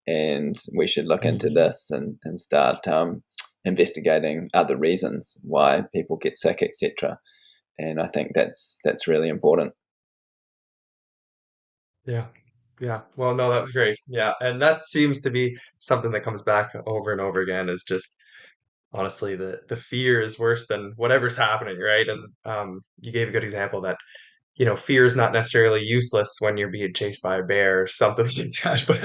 and we should look into this and start investigating other reasons why people get sick, etc. And I think that's really important. Yeah. Yeah. Well, no, that was great. Yeah. And that seems to be something that comes back over and over again is just honestly the fear is worse than whatever's happening, right? And you gave a good example that, fear is not necessarily useless when you're being chased by a bear or something like that. But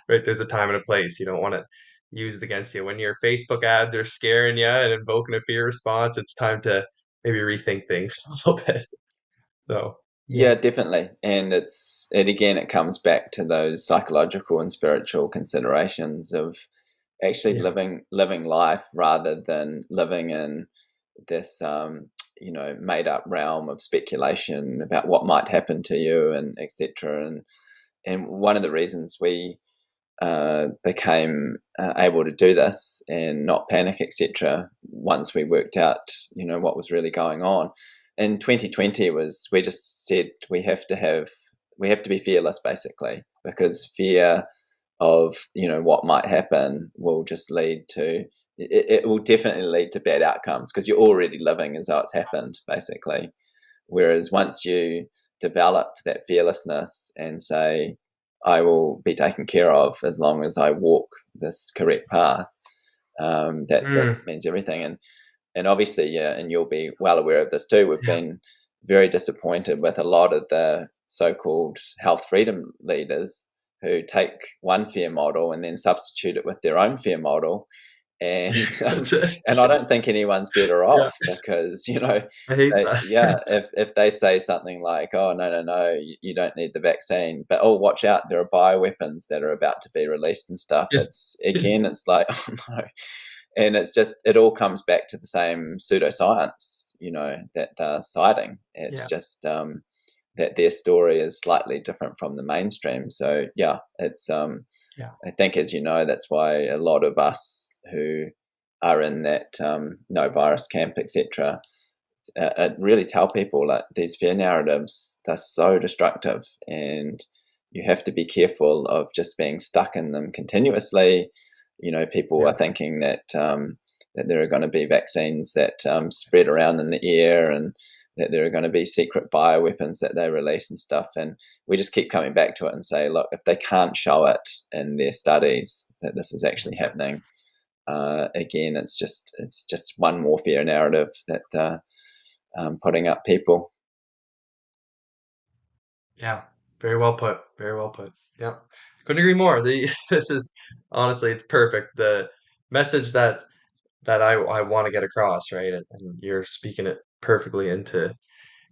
right, there's a time and a place. You don't want to use it against you. When your Facebook ads are scaring you and invoking a fear response, it's time to maybe rethink things a little bit. So yeah. Yeah, definitely. And it comes back to those psychological and spiritual considerations of actually Yeah. living life rather than living in this made up realm of speculation about what might happen to you and etc. And one of the reasons we became able to do this and not panic, etc. Once we worked out, what was really going on in 2020 was we just said we have to be fearless, basically, because fear of what might happen will just lead to it will definitely lead to bad outcomes because you're already living as though it's happened, basically. Whereas once you develop that fearlessness and say, I will be taken care of as long as I walk this correct path, that Mm, means everything. And obviously, yeah, and you'll be well aware of this too. We've yeah. been very disappointed with a lot of the so-called health freedom leaders who take one fear model and then substitute it with their own fear model, and That's it. and I don't think anyone's better Yeah. off because I hate they, that. yeah, if they say something like, oh, no, you don't need the vaccine, but oh, watch out, there are bioweapons that are about to be released and stuff. Yeah. It's like, oh no. And it all comes back to the same pseudoscience, that they're citing. It's Yeah. just that their story is slightly different from the mainstream. So yeah, it's Yeah. I think, as you know, that's why a lot of us who are in that no virus camp, etc., really tell people like these fear narratives, they're so destructive, and you have to be careful of just being stuck in them continuously. People Yeah. are thinking that there are going to be vaccines that spread around in the air, and that there are going to be secret bioweapons that they release and stuff. And we just keep coming back to it and say, look, if they can't show it in their studies that this is actually That's it. happening, again, it's just one more fear narrative that putting up people. Yeah. Very well put. Very well put. Yeah. Couldn't agree more. This is honestly, it's perfect. The message that I want to get across, right? And you're speaking it perfectly into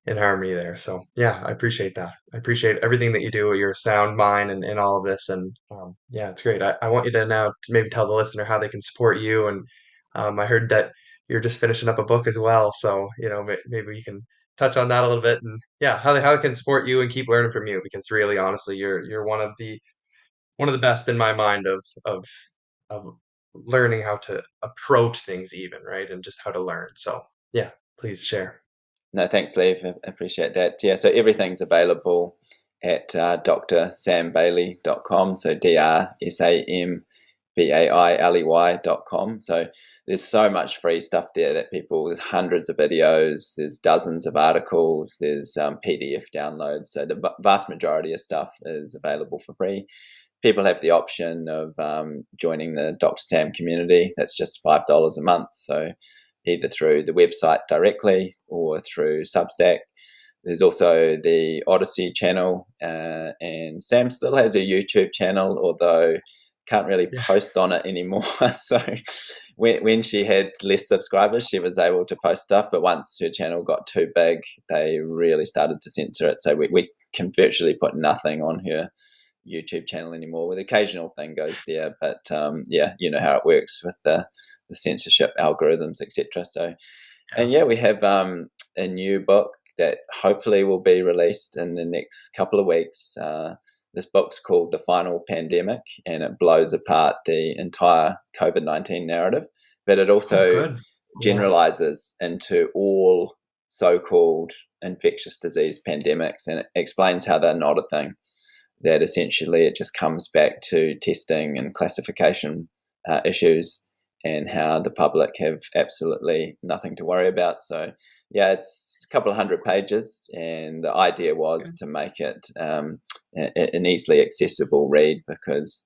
in harmony there. So yeah, I appreciate that. I appreciate everything that you do, your sound mind and all of this. And yeah, it's great. I want you to now to maybe tell the listener how they can support you. And I heard that you're just finishing up a book as well. So, maybe you can touch on that a little bit and yeah, how they can support you and keep learning from you because really honestly, you're one of the best in my mind of learning how to approach things even, right? And just how to learn. So yeah, please share. No, thanks, Lev. I appreciate that. Yeah, so everything's available at drsambailey.com. So DRSAMBAILEY.com. So there's so much free stuff there there's hundreds of videos, there's dozens of articles, there's PDF downloads. So the vast majority of stuff is available for free. People have the option of joining the Dr. Sam community. That's just $5 a month. So either through the website directly or through Substack. There's also the Odyssey channel, and Sam still has a YouTube channel, although can't really Yeah. post on it anymore. So when she had less subscribers, she was able to post stuff, but once her channel got too big, they really started to censor it. So we can virtually put nothing on her YouTube channel anymore. With occasional thing goes there, but yeah, you know how it works with the censorship algorithms, etc. So, Yeah. and yeah, we have a new book that hopefully will be released in the next couple of weeks. This book's called The Final Pandemic, and it blows apart the entire COVID-19 narrative, but it Oh, also good. Yeah. generalizes into all so-called infectious disease pandemics, and it explains how they're not a thing. that essentially it just comes back to testing and classification issues, and how the public have absolutely nothing to worry about. So, yeah, it's a couple of hundred pages, and the idea was Okay. to make it an easily accessible read, because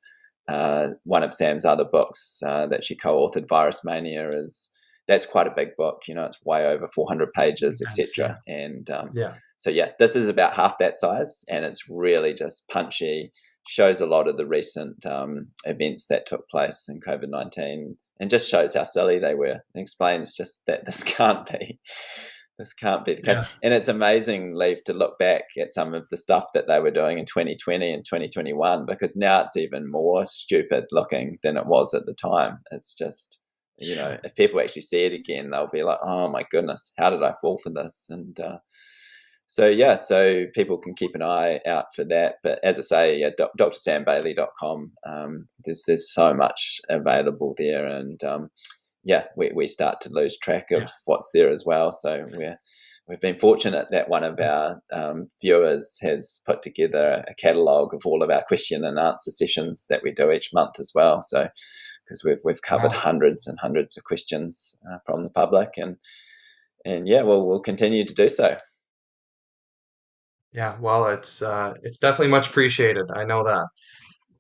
one of Sam's other books that she co-authored, Virus Mania, is that's quite a big book. It's way over 400 pages, Intense. Yeah. etc. And Yeah. so, yeah, this is about half that size, and it's really just punchy. Shows a lot of the recent events that took place in COVID-19, and just shows how silly they were. It explains just that this can't be the case. Yeah. And it's amazing, Leave, to look back at some of the stuff that they were doing in 2020 and 2021, because now it's even more stupid looking than it was at the time. It's just, Sure. if people actually see it again, they'll be like, oh my goodness, how did I fall for this? And so, yeah, so people can keep an eye out for that. But as I say, yeah, drsambailey.com, there's so much available there. And yeah, we start to lose track of Yeah. what's there as well. So we've been fortunate that one of our viewers has put together a catalogue of all of our question and answer sessions that we do each month as well. So, because we've covered Wow. hundreds and hundreds of questions from the public, and yeah, we'll continue to do so. Yeah. Well, it's definitely much appreciated. I know that.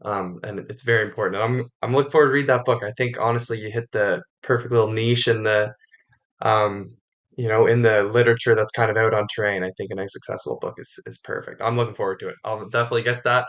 And it's very important. I'm looking forward to read that book. I think honestly, you hit the perfect little niche in the um, in the literature that's kind of out on terrain. I think a nice accessible book is perfect. I'm looking forward to it. I'll definitely get that.